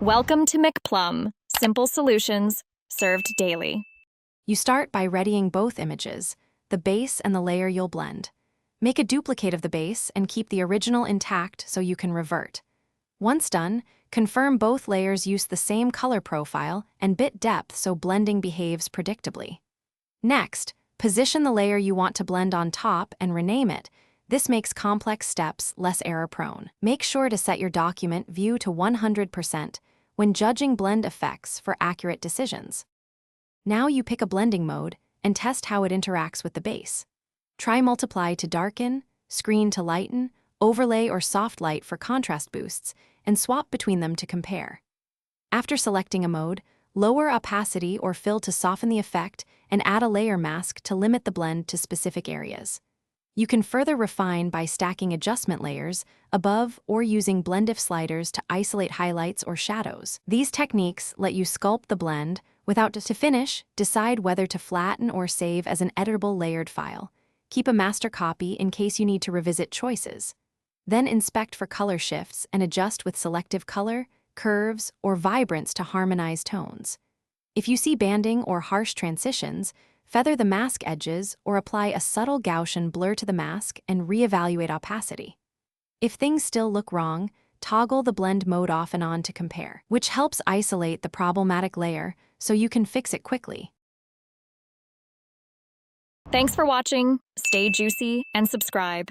Welcome to McPlum, simple solutions served daily. You start by readying both images, the base and the layer you'll blend. Make a duplicate of the base and keep the original intact so you can revert. Once done, confirm both layers use the same color profile and bit depth so blending behaves predictably. Next, position the layer you want to blend on top and rename it. This makes complex steps less error-prone. Make sure to set your document view to 100% when judging blend effects for accurate decisions. Now you pick a blending mode and test how it interacts with the base. Try multiply to darken, screen to lighten, overlay or soft light for contrast boosts, and swap between them to compare. After selecting a mode, lower opacity or fill to soften the effect and add a layer mask to limit the blend to specific areas. You can further refine by stacking adjustment layers above or using blend-if sliders to isolate highlights or shadows. These techniques let you sculpt the blend without to finish, decide whether to flatten or save as an editable layered file. Keep a master copy in case you need to revisit choices. Then inspect for color shifts and adjust with selective color, curves, or vibrance to harmonize tones. If you see banding or harsh transitions, feather the mask edges or apply a subtle Gaussian blur to the mask and reevaluate opacity. If things still look wrong, toggle the blend mode off and on to compare, which helps isolate the problematic layer so you can fix it quickly. Thanks for watching. Stay juicy and subscribe.